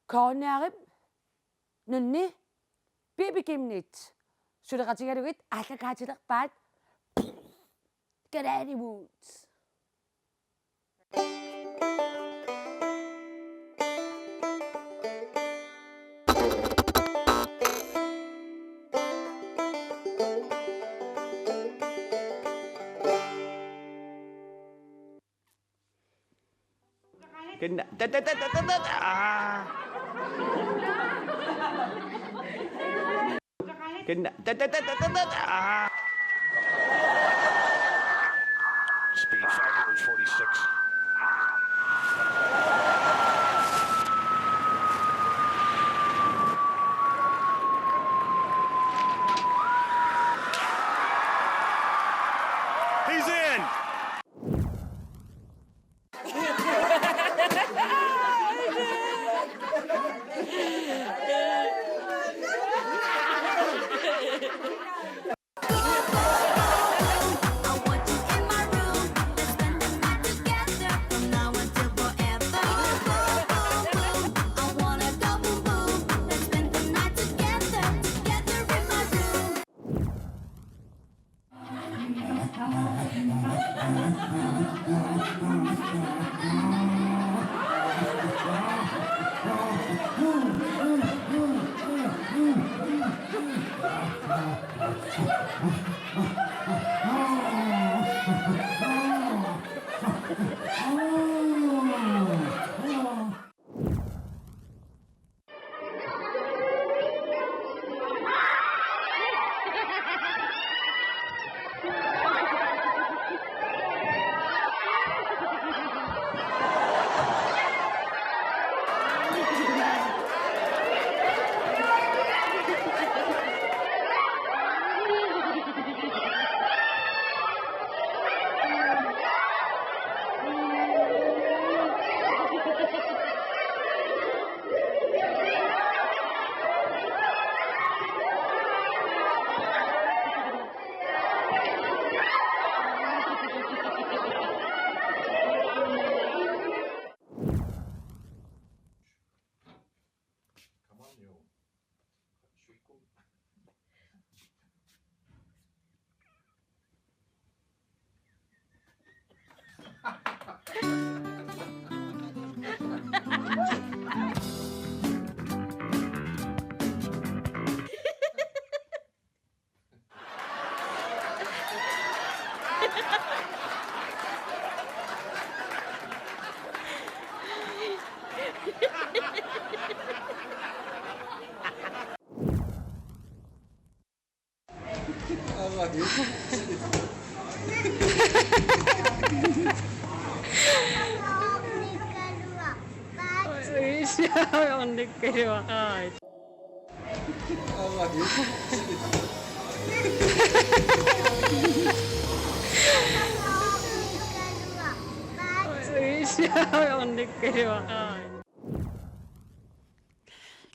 Kornearip nunni bibikimnit suleqatigalugit ааллакаатилерпаат Galadi Woods. Kena Speed 546. He's in.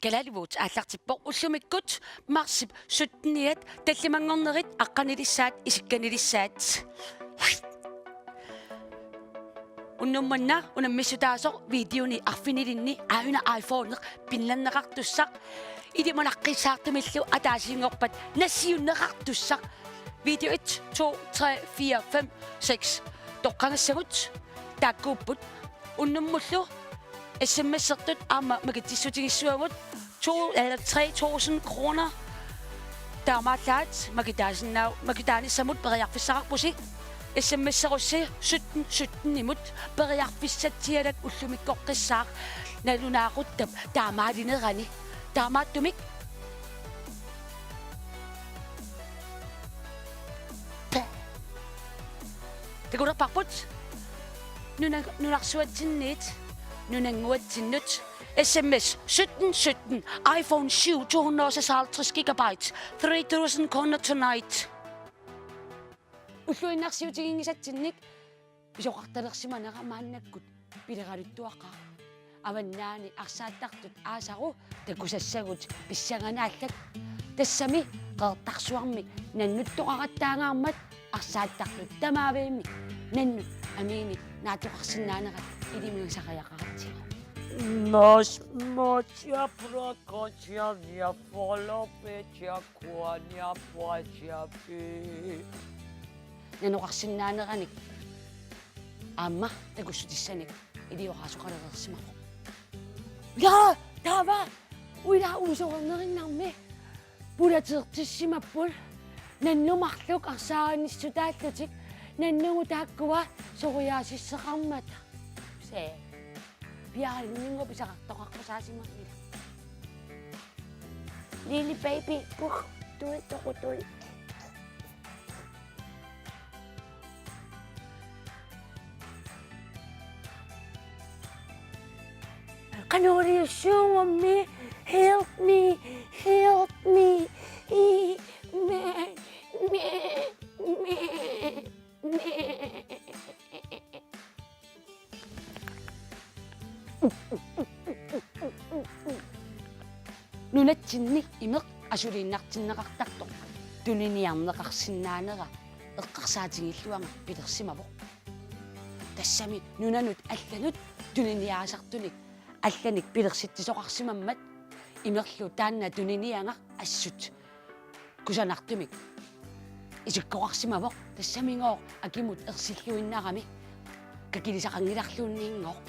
Galadi Woods ааллартиппо уллумиккут марсип суттниат таллимангорнерит аққанилиссаат исикканилиссаат уннумманна унаммиссутаасо видеони арфинилинни аавина iPhone пинланнеқартуссақ илиманаққиссаартумиллу атаасингорпат нассиуннеқартуссақ видео 1 2 3 4 5 6 тоққангассагут тааккууппут уннуммуллу SMS-ертут аама магитиссутигиссуагут 3.000 kroner таамааллаат магитааниссамут периарфиссақарпусик SMS-ерусси 17 имут периарфиссатсиалат уллумиккоққиссаақ налунаақуттап таамаалинерани таамааттумик текулерпарпут нунарсуатсинниит нунангуатсиннут SMS 17 iPhone 7 256 GB 3000 kroner tonight уллуиннарсиутигингисатсинник писоқарталерсиманера мааннаккут пилералуттуаққаа аваннаани арсааттартут аасару такусассагут писсаганааллат тассами қеэртарсуарми наннуттоқараттаагаармат арсааттартут тамаавиимми нанну амиини наатоқарсинаанерат илимигсақаяқаратсига Nos mocia prococia nia folopecia kuania poacia pi. Nanokaksinnaaneranik. Amma tagusutissanik. Idioqaasuqalerersimaqo. Ja, tava. Uila usoornerinarmi. Pulateertissimappul. Nannumarluk arsaanisutaallutik. Nannugu taakkuva soriaasisseqarmata. Se. Pialinningo pisaqartoqaqqusaasimaqila. Lily baby, tui toqutui. Kanoriussuung ammi, help me, help me. Nunatsinnik imeq asuliinnartinneqartartoq tuniniarneqarsinnaanera eqqarsaatingilluanga pilersimavoq tassami nunanut allanut tuniniaasartunik allanik pilersittisoqarsimammat imerlu taanna tuninianga assut kusanartumik isikkoqarsimavoq tassamingoq akimut ersilluinnarami kakilisaqangilarluunniingoq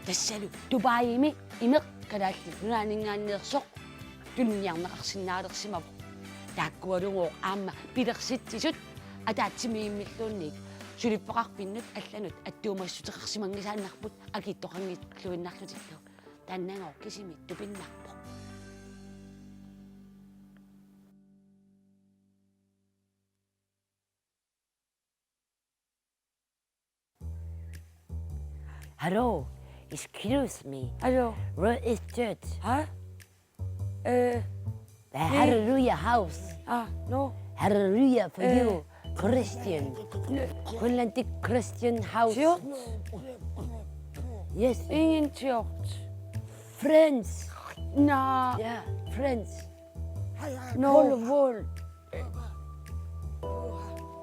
tassalu tupaayimi imeq kalaalli nunaaningaanneersoq tunniarneqarsinnaalersimavoq taakkualungoq aamma pilersittisut ataatsimiimmilluunniik sulippeqarpinnut алланут аттуумассутеқарсимангисааннарпут акиттоқангитлуиннарлутиллу тааннангоо кисими тупиннарпо Hallo, excuse me. Hallo. Where is church? Hæ? The Hallelujah house. No. Hallelujah for you, Christian. Hollandic Christian house. Church? Yes, Ingen church. friends. Nej. Yeah, friends. No. Wall.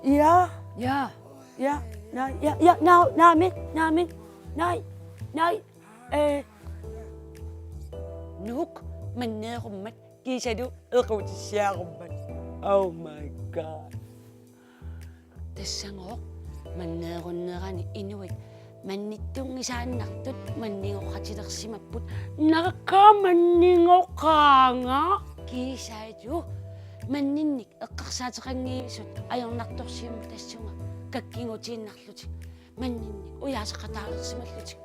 Ja. Yeah. Ja. Nej. Ja. Nej. Nuk manneerummat kiisalu equtissiarummat. Oh my god. Tassangoo manneerunnerani inuit mannittungisaannartut manningoqatilersimapput narakamanningoqaanga kiisaalu manninnik eqqarsaateqangiisut ajornartorsiumma tassunga kakkingutiinnarlutik manninnik uyaasaqataalersimallutik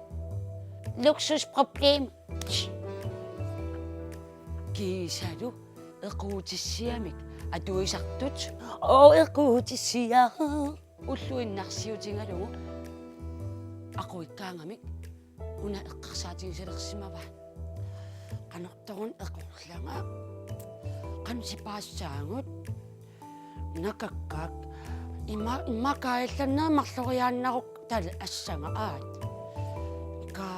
luksusproblem kiisalu equtissiamik atuisartut equtissiaa уллуиннарсиутингалугу aquikkaangamik una eqqarsaatigisalersimavaa qanortorun eqorlanga qansipaassaangut nakakkaak imakaillanneemarloriaannaruk tala assanga aat ka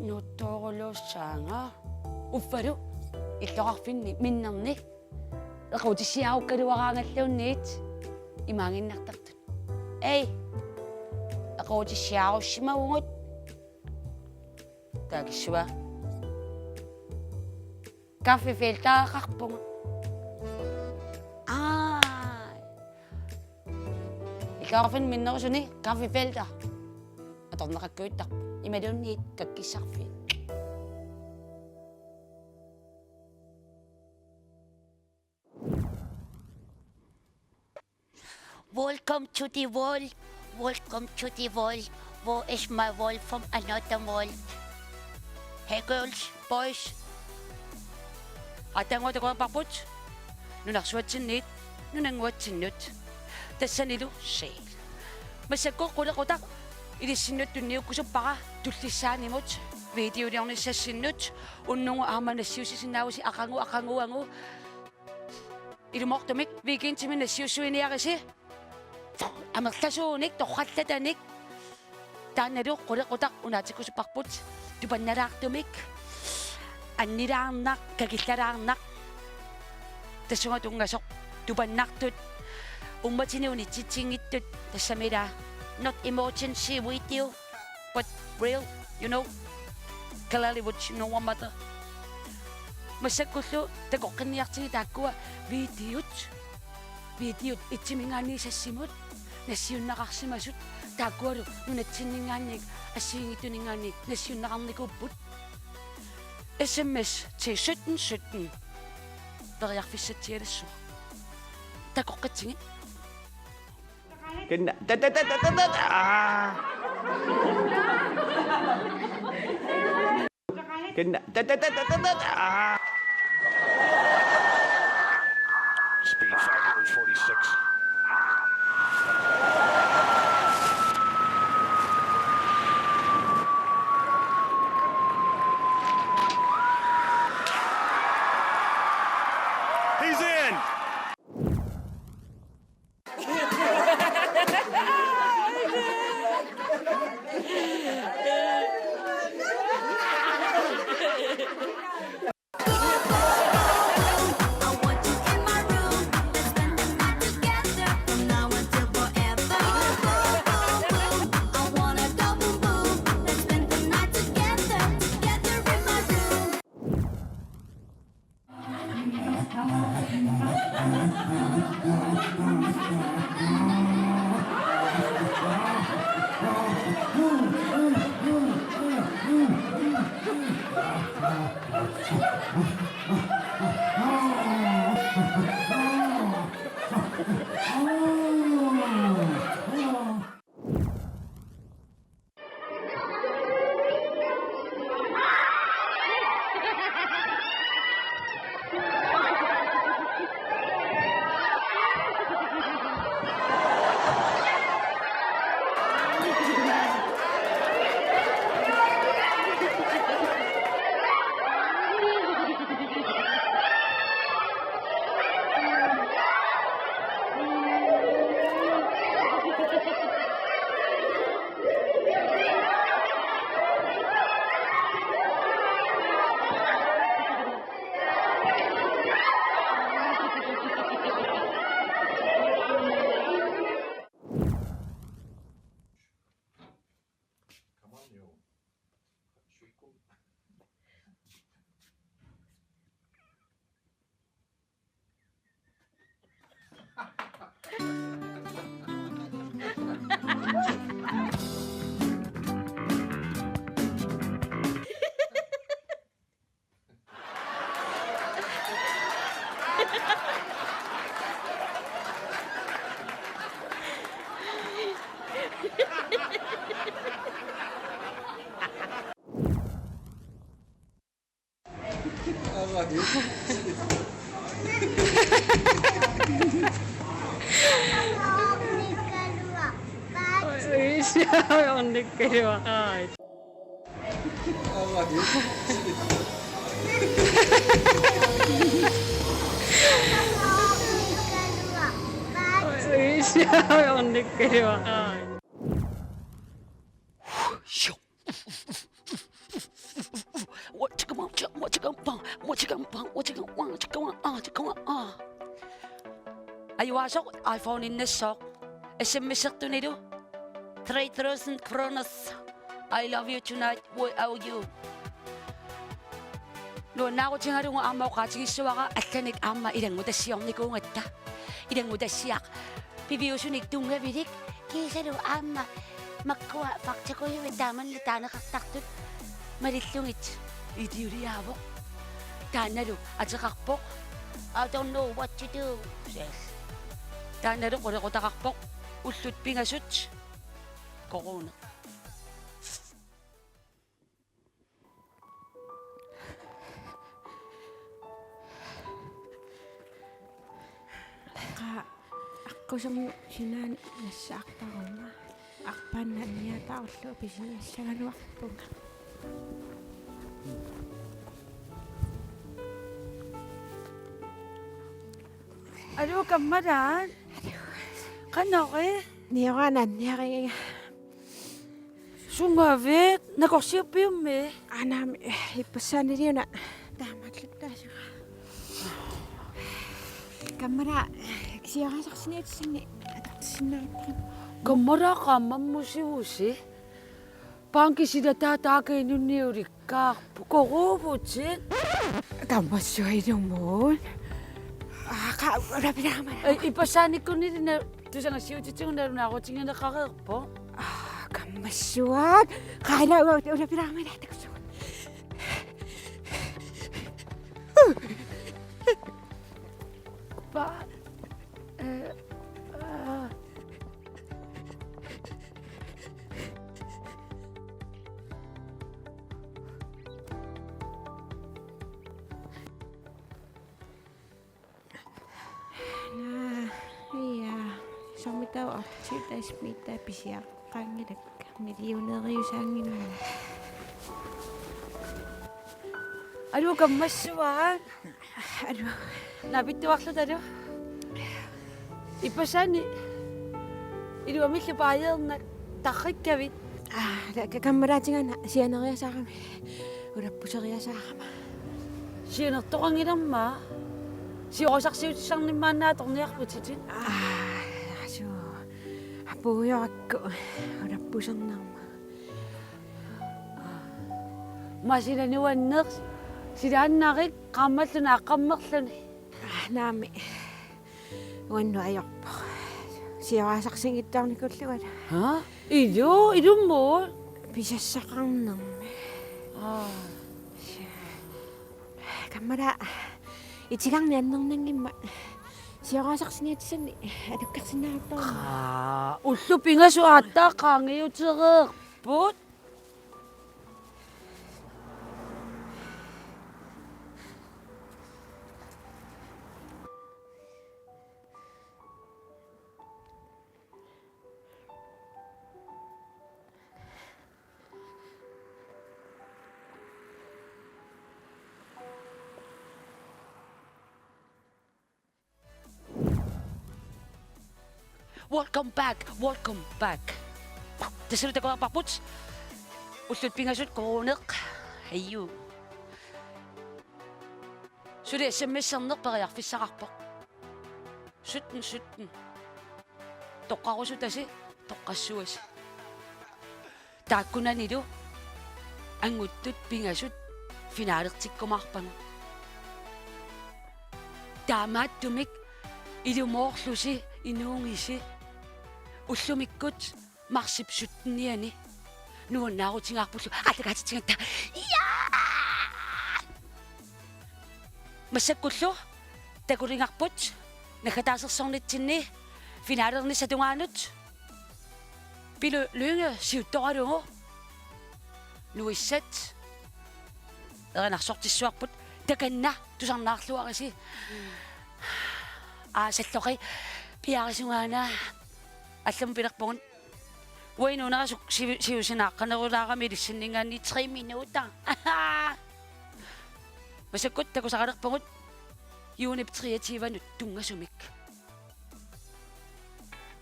nuuttooruluussaanga uffalu иллоqarfinni minnerni equtissiarukkаluaraangalluunniit imaanginnartartut ei equtissiarussimagungut taakissua kaffefiltaaqarpunga иллоqarfin minnerusuni kaffefilta atorneqakkuittar imalunniit kakkissarfiit Welcome to the world. Welcome to the world. Wo ist my world from another world? Hey girls, boys. атангуатакуапарпут нунарсуатсинниит нунангуатсиннут тассанилу сеил массаккоо qulaqutaq илиссиннут тунниуккусуппара туллиссаанимут видеолиорниссассиннут уннугу ааманассиусисиннаавуси ақангуангу илумортумик викинтимин нассиуссуиниариси амерласууник торраллатаник таанналу qulaqutaq унаатиккусуппарпут тупанналаартумик аннилаарнақ какиллалаарнақ тассугатунгасоқ тупаннартут умматинуни титсингиттут тассамила not emergency with you, but real, you know. Kalali what you know, mother. Masakulo, tago kaniyak si takwa, videot. Videot, itimingani sa simot. Nasyon nakasimasot. Takwa ro, nunat sininganig, asing ito ninganig, nasyon nakanikupot. SMS til 1717. Der jeg fik sat til det så. Der går ikke ting. Speed 546. He's in. I want you in my room. Let's spend the night together from now until forever. I wanna go boom boom. Let's spend the night together, together in my room. Ayuasok, iPhone in the sock. SMS to nido. 3,000 kronos. I love you tonight. What are you? No, na ako tinga rin ang amaw ka. Sige, suwa ka. At ka nag-ama. Idang mo da siyang nikungat ka. Idang mo da siyak. Pibiuso nagtunga bidik. Kisa rin ama. Magkuha. Fakta ko yung daman lita nakaktaktut. Malitlungit. Idiyuri hawak. Tana rin. At sa kakpok. I don't know what to do. Yes. Tana rin. Kung ako takakpok. Usut pingasut. Kokona. Ako siyang sinan nasa akta ko na. Akpan na niya tao lo bisin siya nga waktu. Aduh, kamaran. Kano ke? Niya ka na niya kay Sumavit. Nakosipim eh. anam ipasan niya na. Damat lita siya. Kamera siya ka saksi sini. Sinat. Kammara kamma musi. Pankisida tatake nuniurikka. Kokobutin. Kammasua idumon. Ka ora pirama. Ipasani ko ni na tusang siutin na ako tingin na kakakpo. Kammasua. Kala ora pirama na takso. Pa. Ja, som i dag optil der smitter bisher gange der millioneriusangin. Aduh kammasua. Aduh, Nabitu waktu tadi. Ipasani. Idu kami bayar na takik kami. kameratingan sianaria sa kami. Ora pusaria sa kami. Siya nagtukang inama. Siya kasak siya siyang naman na itong niyak po siya. So, apuyo ako. Ora pusang nang. Masina ni Wanak. Sila nakik kamat na kamak na. Nami. Wano ayok po. Siya kasaksing itang ni Kutliwan. Ha? Idu mo. Bisasakang nang. Kamera. Ichigang nanong nang ima. Siya kasaksing itsan. Adok kasinapang. Ulo pinga suata kang iyo tsaka. But? Welcome back. Desirut ako ang paputs. Usod pingasut konak. Hayu. Sudah SMS ang nak para yakfis sa kakpak. Sutn. Toka ko sutasi. Toka suwas. Takunan nido. Ang utut pingasut. Finarik kumakpan. Damat tumik. Idumok lusi. Inungisi. Uslumikut. Maksip sutn niya ni. Noon na ako tingakpuso. Ate kasi tinganta. Masakutlo. Taguringakput. Nakatasak songnit tinni. Finarar ni sa tunganot. Pilo lunga siutaro mo. Nuiset. Naksok ti suakput. Tagan na. Tusang nakluwa kasi. Setlo kay. Piya kasi nga na. At lang pinakpungan. Uy, no na siyo sinakan ako na kami. Siningan ni 3 minuta. Masakot ako sa kanakpungan. Yunip kreativa nu tunga sumik.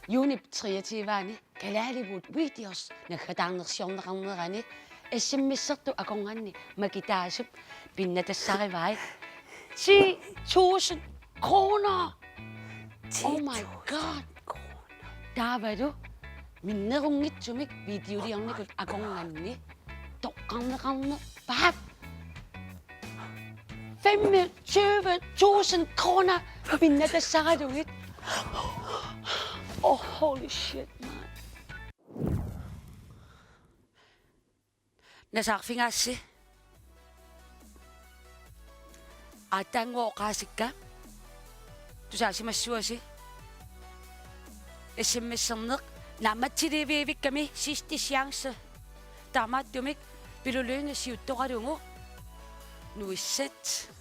Yunip kreativa ni. Kalalibut videos. Nagkatangnaksyon na kang mga ni. SMS to ako nga ni. Magkitasip. Pinatasakivay. 10,000 kroner. Oh my God. Dabei minnerungit sumik video di ang nikot akong ngani. Tokkang na kang na bab. 25,000 kroner pinatasakadungit. Oh, holy shit, man. Nasakfi nga si. Atang mo kasik ka. Tusasi masua si. SMS nak. Namat si Rebevik kami. 60 chance. Tamat dumik. Pilulunga si Uto karungo. Nuiset.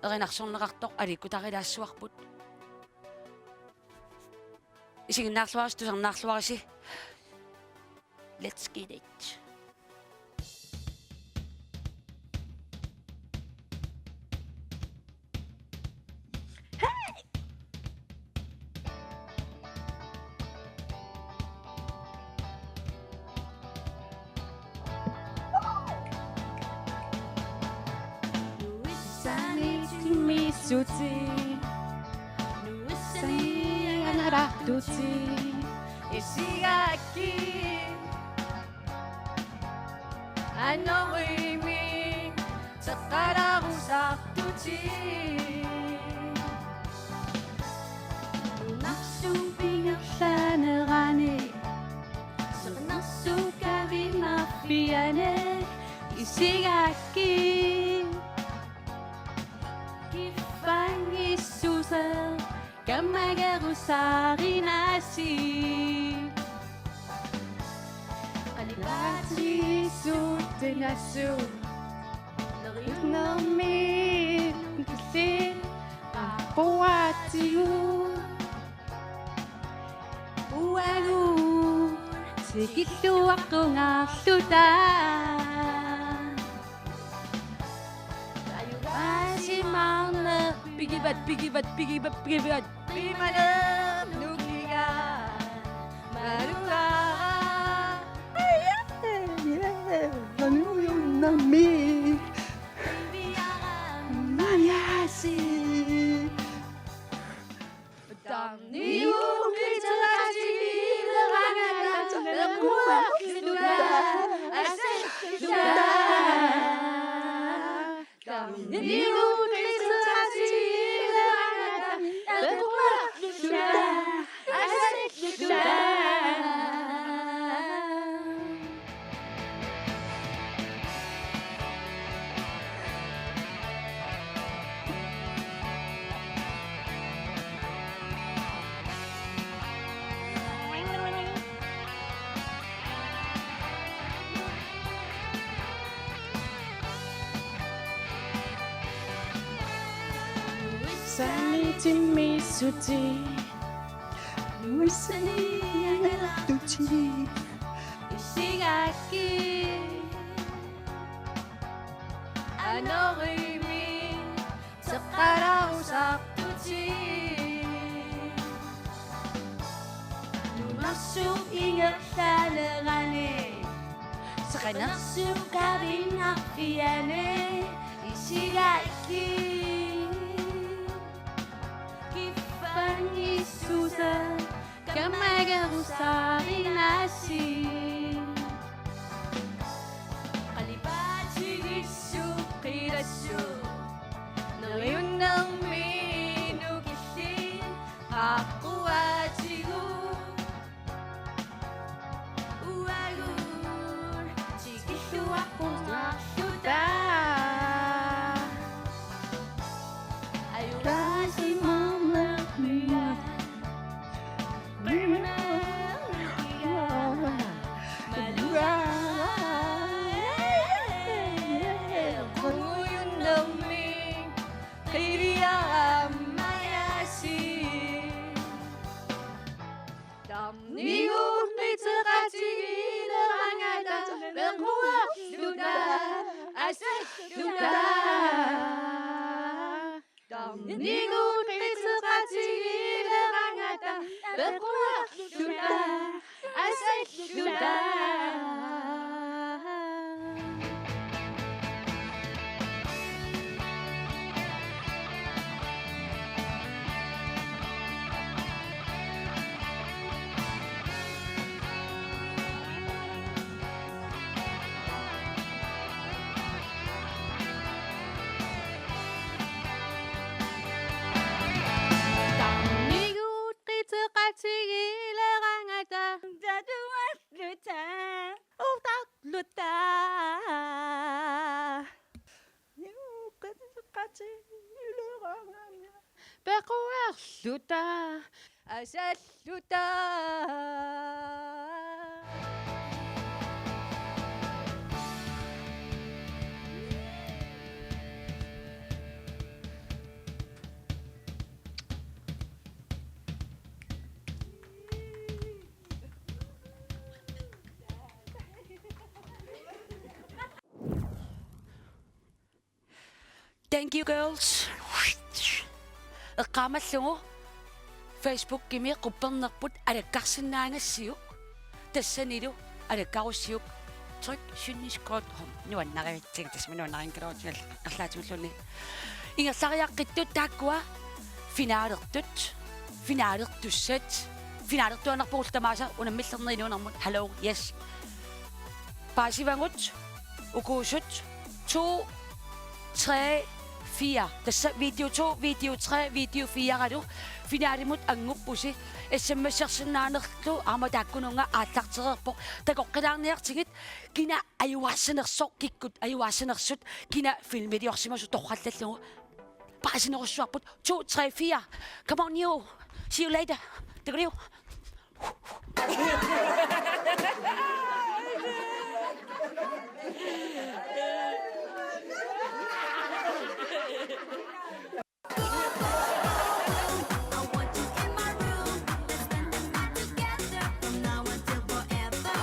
Renaksong nakaktok. Ari ko takay daswak put. Ising nakswakas. Tusang nakswakas si. Let's get it. Suci, Sani anak duci, 시각이 안녕 의미 젓가락 우삭두지 낙수빙을 사느라니 낙수가비 마피아네 이 시각이 기빵이 솟아 까마가고 살이 나시 알리바지 쏟아나수 너희 놈이 그새 보았지요 우아구 세기도 왔고 나수다 마지막 날 비기밭 비만은 누기가 마루가 나는 남미 미안한 마야시 땀니 우리 저가지기를 하나가 너무나 그누가 아세누가 땀니 우리 저가지기를 하나가 너무나 그누가 아세누가 산이지 미수지 물산이 양을 두지 시각이 안녕 의미 젓가락 우삭두지 눈악수 이겼다는 안에 석가낙수 가빈 앞이안에 이 시각이 기빵이 솟아 까마가고 살이 나시 알리바지 쑥이라쇼 너의 운명이 누기신 바꾸어지고 우아굴 지기도 왔고 낙수다 아유라지 맘을 위한 니고 빛을 강하다 뵙고야 두다 아세 두다 Sudah, asal sudah. Thank you, girls. Qamallugu Facebook kimi quppernerput alakkarsinnaangassiuk tassanilu alakkarussiuk tryk synniskort hom nuannarivitsiga tasmanuannarinkaloortingal erlaatimulluni ingersariaqqittut taakkua finaalertut finaalertussat finaalertuanarpugul tamaasa unamillernerniunarmut hello yes paasivangut ukuusut 2 3 4 tassa video 2 video 3 video 4 galu finaalimut anguppusi sms-ersinnaanerlu aamatakkununga aallartererpoq takoqqilaarniartigit kina ajuassanersoq kikkut ajuassanersut kina filmiliorsimasu torrallallugu paasinerussuarput 2 3 4 come on you see you later tegriu I want you in my room. Let's spend the night together from now until forever.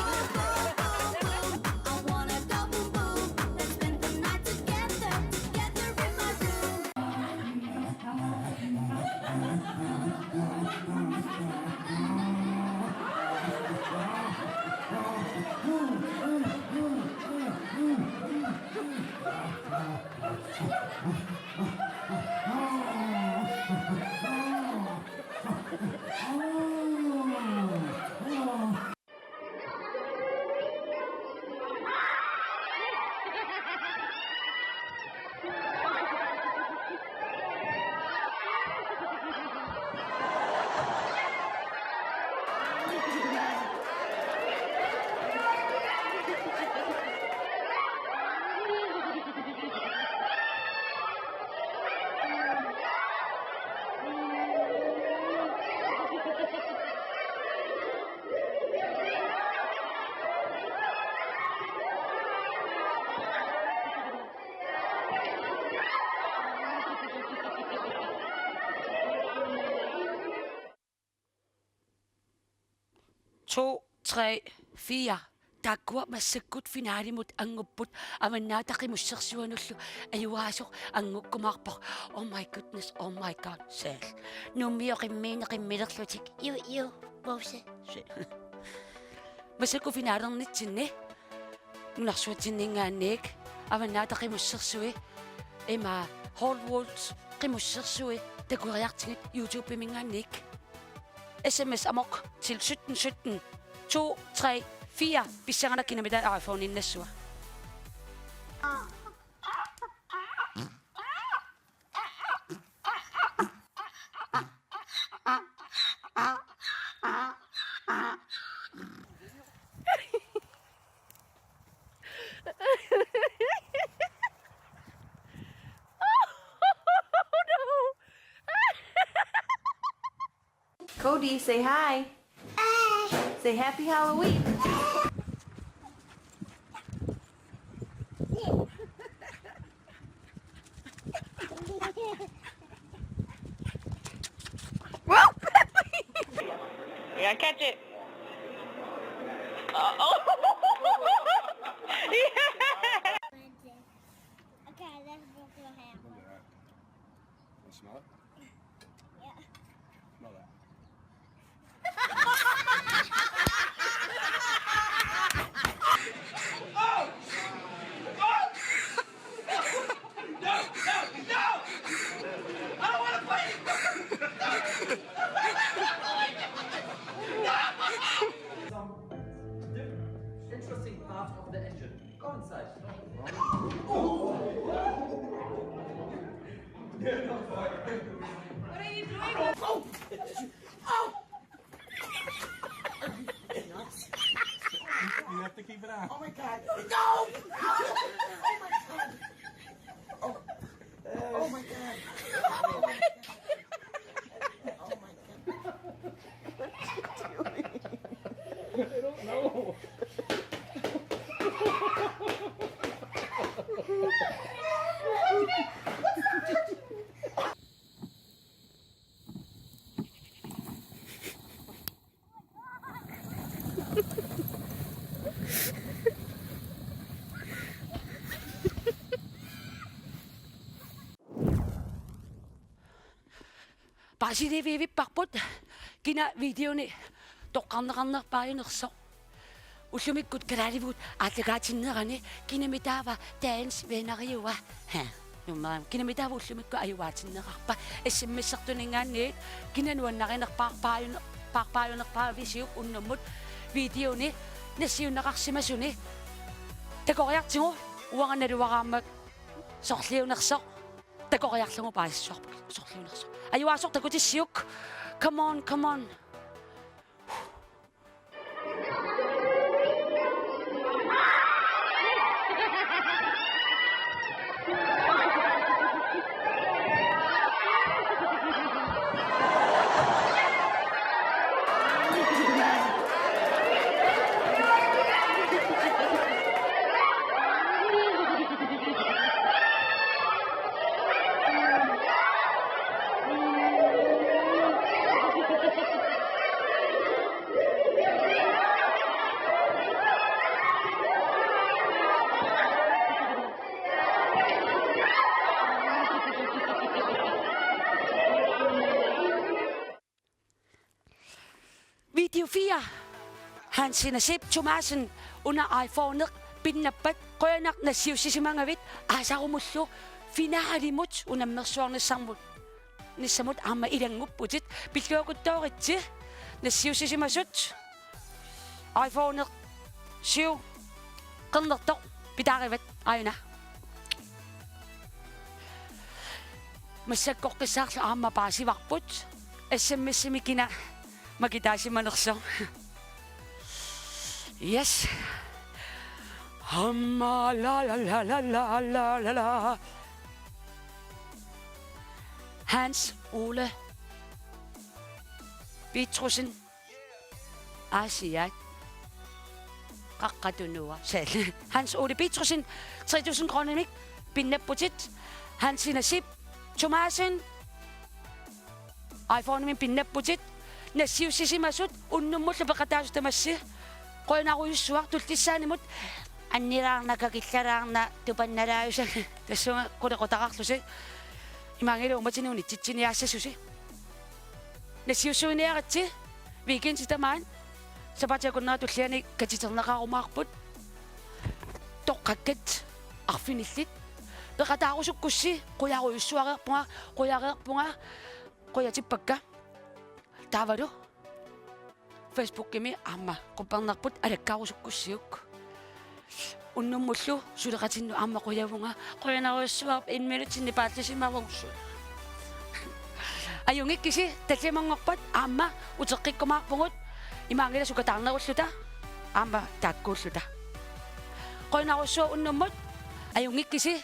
I wanna go boom boom. Let's spend the night together, together in my room. to 3 4 takua massakut finaalimut angupput amannaataqimussersuanullu ajuaasoq angukkumaarpoq oh my goodness oh my god sel nummiyoqimmiineqimmilerlutik you bose massakku finaalernitsinni nunarsuatinningaanniik amannaataqimussersui ima Hallwalls qimussersui takuriartigit YouTube imingaanniik SMS amok til 1717 2 3 4 bissangana kinamida iPhone innassua Cody, say hi. Say happy Halloween. You gotta catch it. Okay, let's book your hand. Smell it? Yeah. Smell that. Interesting part of the engine. Go inside. What are you doing? You have to keep it on. Oh my god. No! Oh my god. Paasidiviivipparput kina videoni toqqarneqarnerpaajunersoq ullumikkut kalaalivut aatlagaatinnerani kinamitaava dagens venariua nummaram kinamitaava ullumikku ajuaatinnerarpa SMS-sertuningaanniit kinanuannarinerpaarpaajun parpaalunerpaavisiuk unnummut videoni nassiunnaqarsimasuni takoriartigu uangannaluaraammak sorliunersoq takoriarlugu paissuarpuk sorliunersoq ajuasoq takutissiuk come on Video 4. Han sinasip tumasen under iPhone'et pinnappat qoyanak nassiussisimangavit aasarumullu finaalimut unammersuarnissamut nissamut aama ilangupputit pilluakuttooritti nassiussissimasut iPhone'et siu qernertoq pitaarivat ayuna массаккоққиссаарлу аама паасиварпут ассаммассимикина макитаасиманерсо yes амма ла ла ла ла ла ла ла ла Hans Ole Petrusson Asiat qaqqatunua sal Hans Ole Petrusson 3000 kroner mik pinnapputit Hansinasip Tomasen iPhone min pinnapputit nassiussissimasut unnummulla peqataasutamassi qoinaruissuar tultissaanimut anniraarnakakillaraarna tupannalaayusa tassunga qulequtaqarlusi imaangilu umatiniuni titsiniaassasusi nassiussuiniaratsi weekend sitamaan sapatiakunnaa tulliani katiterneqaarumaarput toqqakkat arfinillit peqataarusukkussi quyaruissuareerpunga quyatippakka taavalu Facebook kimi amma qupparnerput alakkaarussukkussiuk unnummullu suleqatinnu amma quyavunga quyanaruissuar 1 minutinni paallisimavungsu ajungikkisi tallimangorpat amma uteqqikkumaarpungut imaangila sukataarnerulluta amma taakkuulluta quyanaruissua unnummut ajungikkisi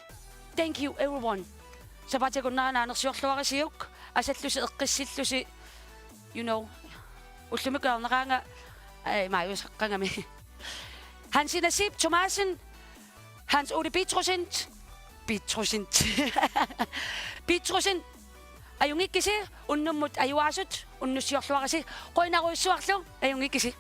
thank you everyone sapatiakunnaanaanersiorluarisiuk asallusi eqqissillusi you know ullumikaarneraanga maayusaqqangami Hansinasip Tomasen Hans Ole Petrusson ajungikkisi unnummut ajuaasut unnussiorluarisi qoinaruissuarlu ajungikkisi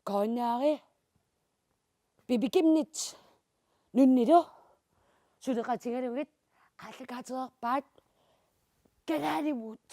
Konnaari bibikimnit nunnilu suleqatingalugit qallaqaateerpaat kalaalimut